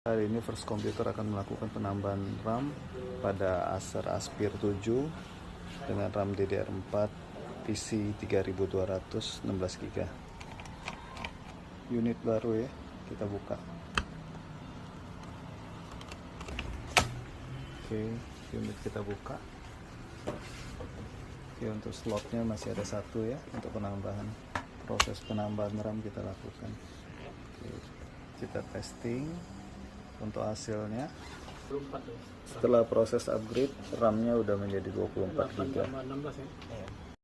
Hari ini First Computer akan melakukan penambahan RAM pada Acer Aspire 7 dengan RAM DDR4 isi 3200 16GB. Unit baru ya, kita buka. Oke, unit kita buka. Oke, untuk slotnya masih ada satu ya untuk penambahan. Proses penambahan RAM kita lakukan. Oke, kita testing untuk hasilnya. Setelah proses upgrade, RAM-nya udah menjadi 24 GB.